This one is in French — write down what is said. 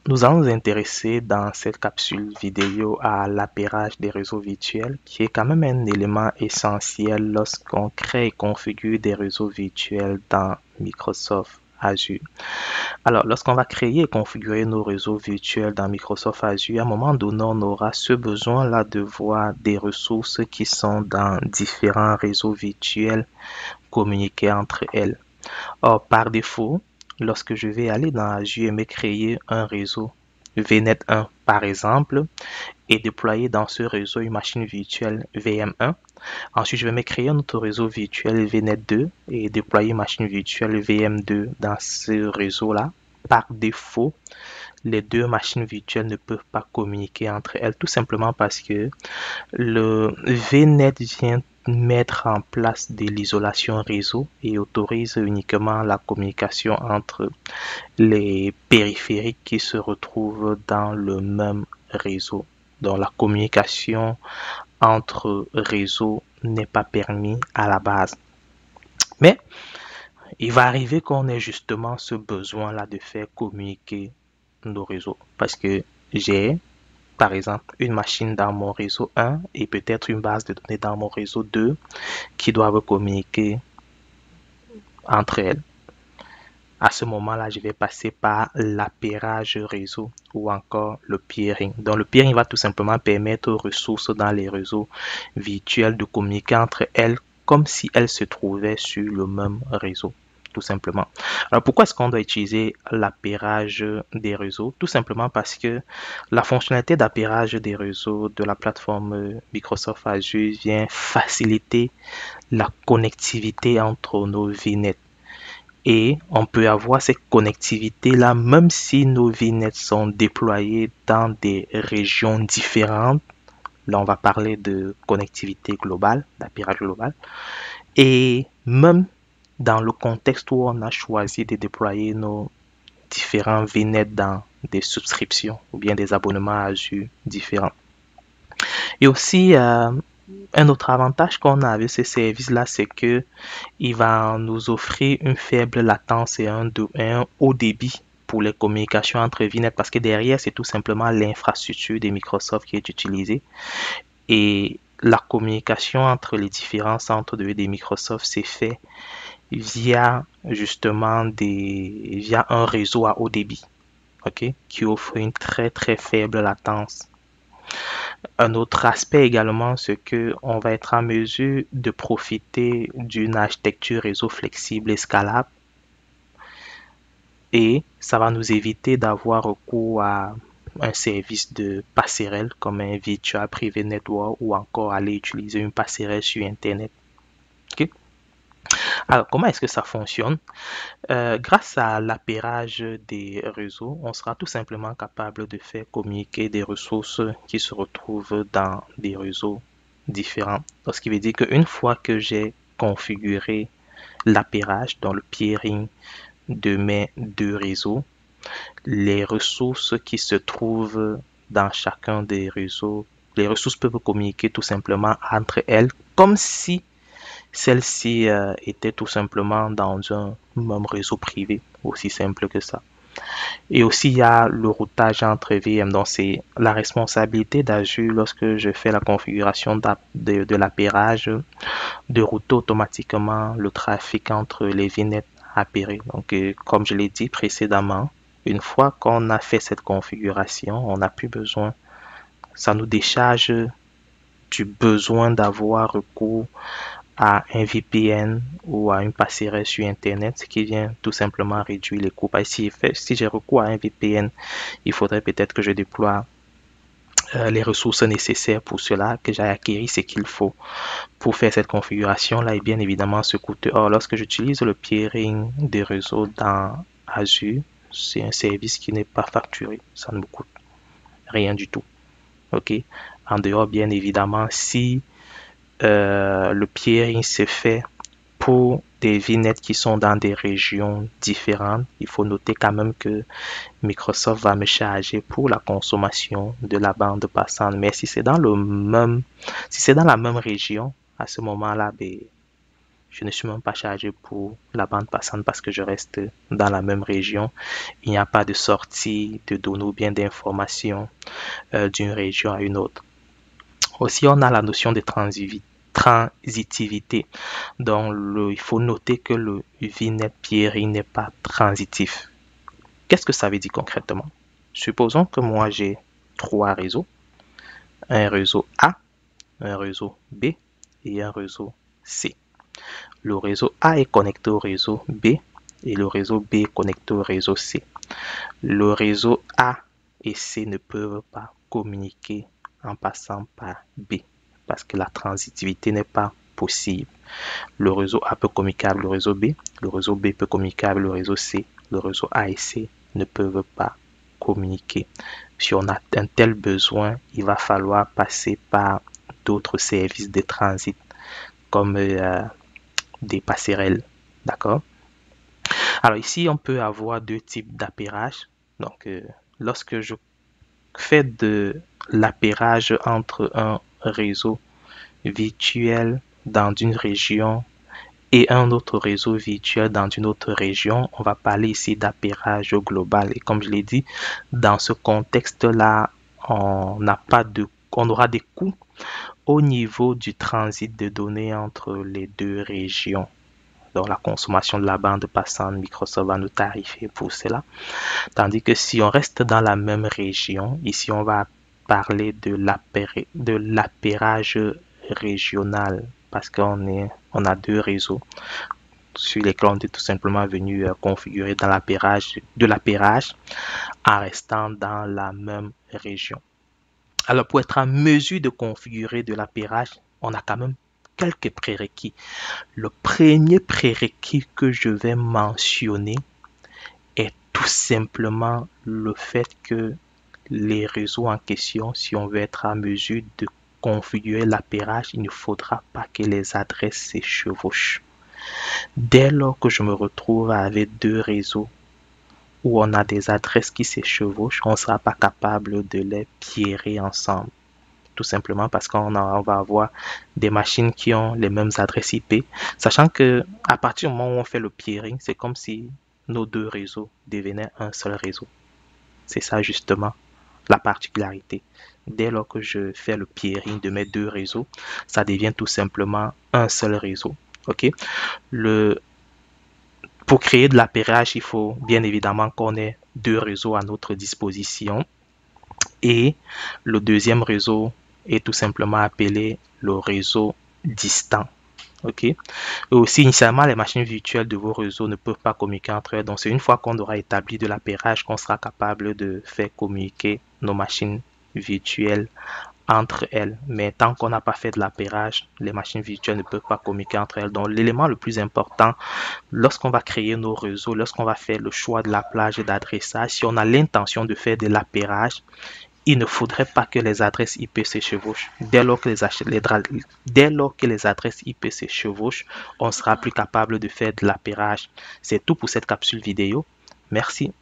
Nous allons nous intéresser dans cette capsule vidéo à l'appairage des réseaux virtuels, qui est quand même un élément essentiel lorsqu'on crée et configure des réseaux virtuels dans Microsoft Azure. Alors, lorsqu'on va créer et configurer nos réseaux virtuels dans Microsoft Azure, à un moment donné, on aura ce besoin-là de voir des ressources qui sont dans différents réseaux virtuels communiquer entre elles. Or, par défaut, lorsque je vais aller dans Azure et me créer un réseau VNet 1 par exemple et déployer dans ce réseau une machine virtuelle VM1, ensuite je vais me créer un autre réseau virtuel VNet 2 et déployer une machine virtuelle VM2 dans ce réseau-là. Par défaut, les deux machines virtuelles ne peuvent pas communiquer entre elles, tout simplement parce que le VNet vient mettre en place de l'isolation réseau et autorise uniquement la communication entre les périphériques qui se retrouvent dans le même réseau. Donc la communication entre réseaux n'est pas permis à la base. Mais il va arriver qu'on ait justement ce besoin-là de faire communiquer nos réseaux. Parce que j'ai, par exemple, une machine dans mon réseau 1 et peut-être une base de données dans mon réseau 2 qui doivent communiquer entre elles. À ce moment-là, je vais passer par l'appairage réseau ou encore le peering. Donc, le peering va tout simplement permettre aux ressources dans les réseaux virtuels de communiquer entre elles comme si elles se trouvaient sur le même réseau, tout simplement. Alors, pourquoi est-ce qu'on doit utiliser l'appairage des réseaux? Tout simplement parce que la fonctionnalité d'appairage des réseaux de la plateforme Microsoft Azure vient faciliter la connectivité entre nos VNet. Et on peut avoir cette connectivité-là même si nos VNet sont déployés dans des régions différentes. Là, on va parler de connectivité globale, d'appairage global. Et même dans le contexte où on a choisi de déployer nos différents VNet dans des subscriptions ou bien des abonnements Azure différents. Et aussi, un autre avantage qu'on a avec ces services-là, c'est que il va nous offrir une faible latence et un haut débit pour les communications entre VNet parce que derrière, c'est tout simplement l'infrastructure de Microsoft qui est utilisée. Et la communication entre les différents centres de données de Microsoft s'est fait via justement via un réseau à haut débit, ok, qui offre une très très faible latence. Un autre aspect également, c'est que on va être en mesure de profiter d'une architecture réseau flexible et scalable et ça va nous éviter d'avoir recours à un service de passerelle comme un Virtual Private Network ou encore aller utiliser une passerelle sur Internet. Okay? Alors, comment est-ce que ça fonctionne? Grâce à l'appairage des réseaux, on sera tout simplement capable de faire communiquer des ressources qui se retrouvent dans des réseaux différents. Donc, ce qui veut dire qu'une fois que j'ai configuré l'appairage dans le peering de mes deux réseaux, les ressources qui se trouvent dans chacun des réseaux, les ressources peuvent communiquer tout simplement entre elles comme si celle-ci était tout simplement dans un même réseau privé, aussi simple que ça. Et aussi, il y a le routage entre VM. Donc, c'est la responsabilité d'Azure lorsque je fais la configuration de l'appairage, de router automatiquement le trafic entre les VNet appairés. Donc, comme je l'ai dit précédemment, une fois qu'on a fait cette configuration, on n'a plus besoin, ça nous décharge du besoin d'avoir recours à un VPN ou à une passerelle sur Internet, ce qui vient tout simplement réduire les coûts. Si j'ai recours à un VPN, il faudrait peut-être que je déploie les ressources nécessaires pour cela, que j'ai acquis ce qu'il faut pour faire cette configuration-là et bien évidemment ce coûteux. Or, lorsque j'utilise le peering des réseaux dans Azure, c'est un service qui n'est pas facturé, ça ne me coûte rien du tout. Ok. En dehors, bien évidemment, si le peering se fait pour des VNet qui sont dans des régions différentes, il faut noter quand même que Microsoft va me charger pour la consommation de la bande passante. Mais si c'est dans la même région, à ce moment-là, ben, Je ne suis même pas chargé pour la bande passante parce que je reste dans la même région. Il n'y a pas de sortie de données ou bien d'informations d'une région à une autre. Aussi, on a la notion de transitivité. Donc, il faut noter que le VNet peering n'est pas transitif. Qu'est-ce que ça veut dire concrètement? Supposons que moi j'ai trois réseaux, un réseau A, un réseau B et un réseau C. Le réseau A est connecté au réseau B et le réseau B est connecté au réseau C. Le réseau A et C ne peuvent pas communiquer en passant par B parce que la transitivité n'est pas possible. Le réseau A peut communiquer avec le réseau B peut communiquer avec le réseau C, le réseau A et C ne peuvent pas communiquer. Si on a un tel besoin, il va falloir passer par d'autres services de transit comme des passerelles. D'accord? Alors ici, on peut avoir deux types d'appairage. Donc, lorsque je fais de l'appairage entre un réseau virtuel dans une région et un autre réseau virtuel dans une autre région, on va parler ici d'appairage global. Et comme je l'ai dit, dans ce contexte-là, on aura des coûts au niveau du transit de données entre les deux régions. Donc la consommation de la bande passante, Microsoft va nous tarifer pour cela. Tandis que si on reste dans la même région, ici on va parler de l'appairage régional parce on a deux réseaux sur lesquels on est tout simplement venu configurer de l'appairage en restant dans la même région. Alors pour être en mesure de configurer de l'appairage, on a quand même quelques prérequis. Le premier prérequis que je vais mentionner est tout simplement le fait que les réseaux en question, si on veut être en mesure de configurer l'appairage, il ne faudra pas que les adresses se chevauchent. Dès lors que je me retrouve avec deux réseaux où on a des adresses qui se chevauchent, on ne sera pas capable de les piérer ensemble. Tout simplement parce qu'on va avoir des machines qui ont les mêmes adresses IP, sachant que à partir du moment où on fait le peering, c'est comme si nos deux réseaux devenaient un seul réseau. C'est ça justement la particularité. Dès lors que je fais le peering de mes deux réseaux, ça devient tout simplement un seul réseau. Ok? Pour créer de l'appairage, il faut bien évidemment qu'on ait deux réseaux à notre disposition. Et le deuxième réseau est tout simplement appelé le réseau distant. Ok. Et aussi, initialement, les machines virtuelles de vos réseaux ne peuvent pas communiquer entre elles. Donc, c'est une fois qu'on aura établi de l'appairage qu'on sera capable de faire communiquer nos machines virtuelles entre elles. Mais tant qu'on n'a pas fait de l'appairage, les machines virtuelles ne peuvent pas communiquer entre elles. Donc, l'élément le plus important, lorsqu'on va créer nos réseaux, lorsqu'on va faire le choix de la plage d'adressage, si on a l'intention de faire de l'appairage, il ne faudrait pas que les adresses IP se chevauchent. Dès lors que les adresses IP se chevauchent, on sera plus capable de faire de l'appairage. C'est tout pour cette capsule vidéo. Merci.